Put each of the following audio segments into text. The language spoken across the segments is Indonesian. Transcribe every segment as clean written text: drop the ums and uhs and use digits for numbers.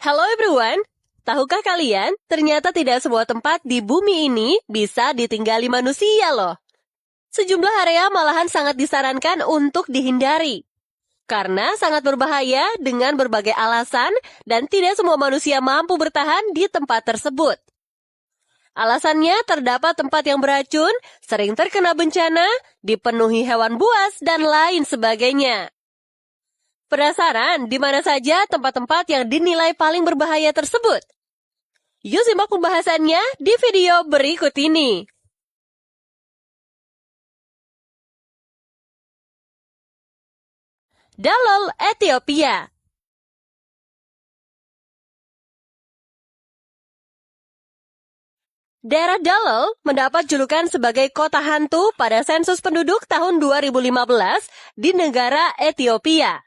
Hello everyone, tahukah kalian ternyata tidak semua tempat di bumi ini bisa ditinggali manusia loh. Sejumlah area malahan sangat disarankan untuk dihindari. Karena sangat berbahaya dengan berbagai alasan dan tidak semua manusia mampu bertahan di tempat tersebut. Alasannya terdapat tempat yang beracun, sering terkena bencana, dipenuhi hewan buas, dan lain sebagainya. Penasaran di mana saja tempat-tempat yang dinilai paling berbahaya tersebut? Yuk simak pembahasannya di video berikut ini. Dalol, Ethiopia. Daerah Dalol mendapat julukan sebagai kota hantu pada sensus penduduk tahun 2015 di negara Ethiopia.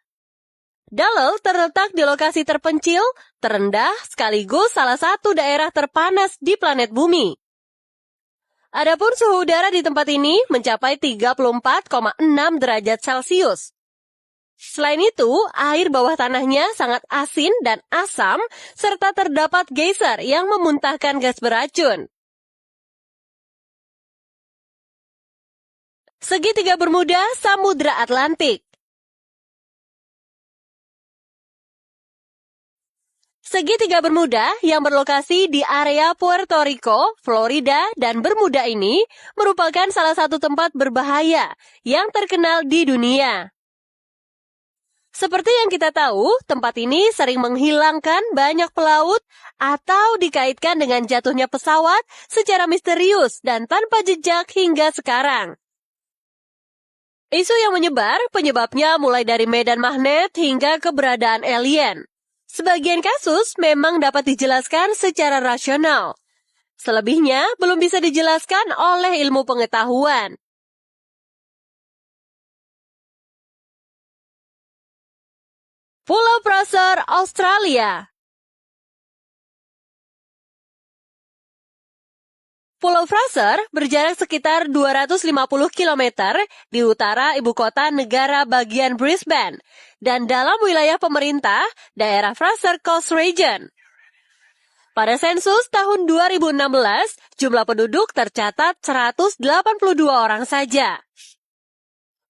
Dalol terletak di lokasi terpencil, terendah, sekaligus salah satu daerah terpanas di planet bumi. Adapun suhu udara di tempat ini mencapai 34,6 derajat Celcius. Selain itu, air bawah tanahnya sangat asin dan asam, serta terdapat geyser yang memuntahkan gas beracun. Segitiga Bermuda Samudra Atlantik. Segitiga Bermuda yang berlokasi di area Puerto Rico, Florida, dan Bermuda ini merupakan salah satu tempat berbahaya yang terkenal di dunia. Seperti yang kita tahu, tempat ini sering menghilangkan banyak pelaut atau dikaitkan dengan jatuhnya pesawat secara misterius dan tanpa jejak hingga sekarang. Isu yang menyebar penyebabnya mulai dari medan magnet hingga keberadaan alien. Sebagian kasus memang dapat dijelaskan secara rasional. Selebihnya belum bisa dijelaskan oleh ilmu pengetahuan. Pulau Fraser, Australia. Pulau Fraser berjarak sekitar 250 km di utara ibu kota negara bagian Brisbane dan dalam wilayah pemerintah daerah Fraser Coast Region. Pada sensus tahun 2016, jumlah penduduk tercatat 182 orang saja.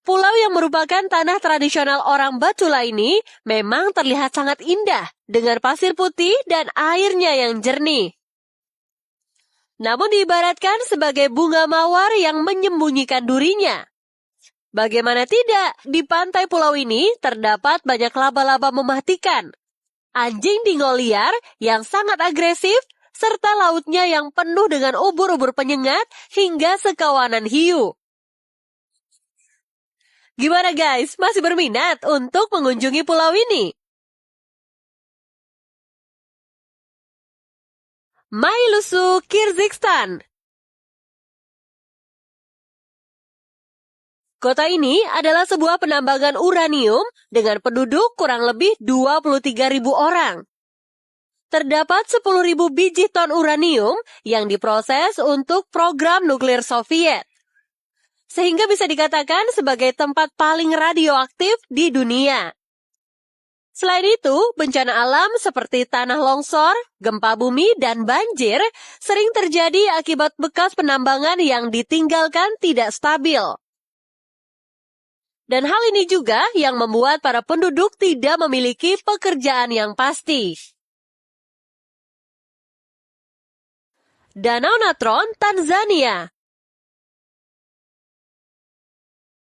Pulau yang merupakan tanah tradisional orang Batula ini memang terlihat sangat indah dengan pasir putih dan airnya yang jernih. Namun diibaratkan sebagai bunga mawar yang menyembunyikan durinya. Bagaimana tidak, di pantai pulau ini terdapat banyak laba-laba mematikan, anjing dingo liar yang sangat agresif, serta lautnya yang penuh dengan ubur-ubur penyengat hingga sekawanan hiu. Gimana guys, masih berminat untuk mengunjungi pulau ini? Mailusu, Kyrgyzstan. Kota ini adalah sebuah penambangan uranium dengan penduduk kurang lebih 23.000 orang. Terdapat 10.000 biji ton uranium yang diproses untuk program nuklir Soviet. Sehingga bisa dikatakan sebagai tempat paling radioaktif di dunia. Selain itu, bencana alam seperti tanah longsor, gempa bumi, dan banjir sering terjadi akibat bekas penambangan yang ditinggalkan tidak stabil. Dan hal ini juga yang membuat para penduduk tidak memiliki pekerjaan yang pasti. Danau Natron, Tanzania.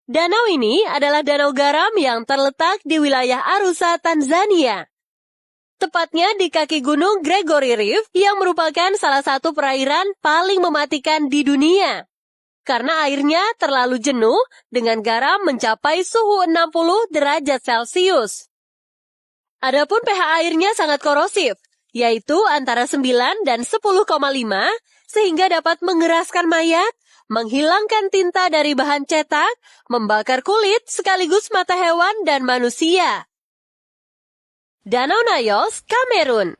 Danau ini adalah danau garam yang terletak di wilayah Arusha, Tanzania. Tepatnya di kaki gunung Gregory Reef yang merupakan salah satu perairan paling mematikan di dunia. Karena airnya terlalu jenuh dengan garam mencapai suhu 60 derajat Celcius. Adapun pH airnya sangat korosif, yaitu antara 9 dan 10,5 sehingga dapat mengeraskan mayat, menghilangkan tinta dari bahan cetak, membakar kulit sekaligus mata hewan dan manusia. Danau Nyos, Kamerun.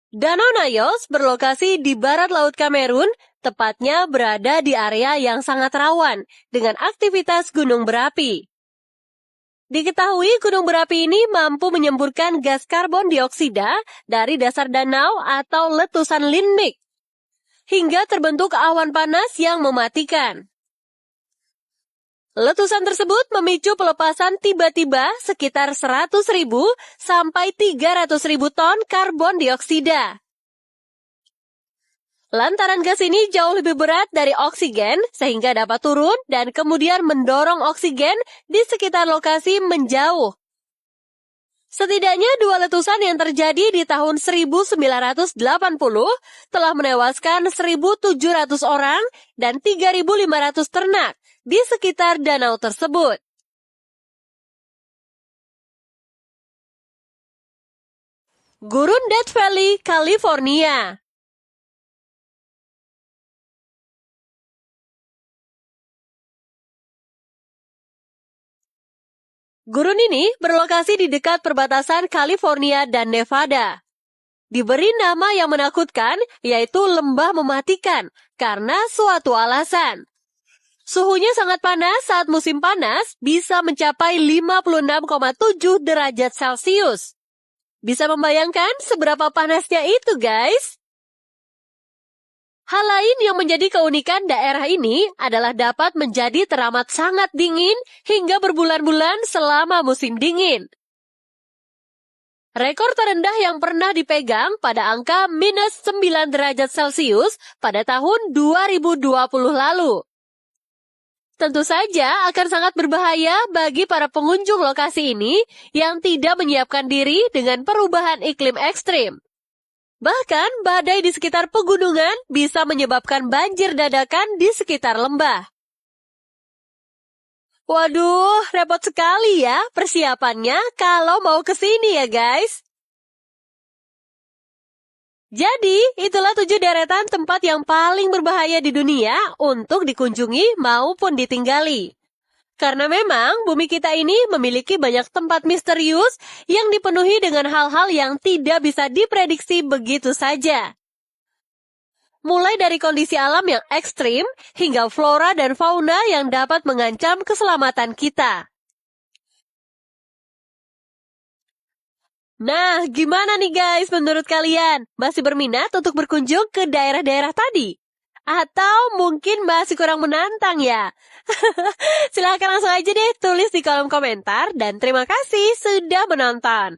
Danau Nyos berlokasi di barat laut Kamerun, tepatnya berada di area yang sangat rawan dengan aktivitas gunung berapi. Diketahui gunung berapi ini mampu menyemburkan gas karbon dioksida dari dasar danau atau letusan limbik, hingga terbentuk awan panas yang mematikan. Letusan tersebut memicu pelepasan tiba-tiba sekitar 100.000 sampai 300.000 ton karbon dioksida. Lantaran gas ini jauh lebih berat dari oksigen sehingga dapat turun dan kemudian mendorong oksigen di sekitar lokasi menjauh. Setidaknya 2 letusan yang terjadi di tahun 1980 telah menewaskan 1.700 orang dan 3.500 ternak di sekitar danau tersebut. Gurun Death Valley, California. Gurun ini berlokasi di dekat perbatasan California dan Nevada. Diberi nama yang menakutkan, yaitu lembah mematikan, karena suatu alasan. Suhunya sangat panas saat musim panas, bisa mencapai 56,7 derajat Celcius. Bisa membayangkan seberapa panasnya itu, guys? Hal lain yang menjadi keunikan daerah ini adalah dapat menjadi teramat sangat dingin hingga berbulan-bulan selama musim dingin. Rekor terendah yang pernah dipegang pada angka minus 9 derajat Celcius pada tahun 2020 lalu. Tentu saja akan sangat berbahaya bagi para pengunjung lokasi ini yang tidak menyiapkan diri dengan perubahan iklim ekstrim. Bahkan badai di sekitar pegunungan bisa menyebabkan banjir dadakan di sekitar lembah. Waduh, repot sekali ya persiapannya kalau mau ke sini ya guys. Jadi, itulah 7 deretan tempat yang paling berbahaya di dunia untuk dikunjungi maupun ditinggali. Karena memang bumi kita ini memiliki banyak tempat misterius yang dipenuhi dengan hal-hal yang tidak bisa diprediksi begitu saja. Mulai dari kondisi alam yang ekstrim hingga flora dan fauna yang dapat mengancam keselamatan kita. Nah, gimana nih guys menurut kalian? Masih berminat untuk berkunjung ke daerah-daerah tadi? Atau mungkin masih kurang menantang ya? Silahkan langsung aja deh tulis di kolom komentar dan terima kasih sudah menonton.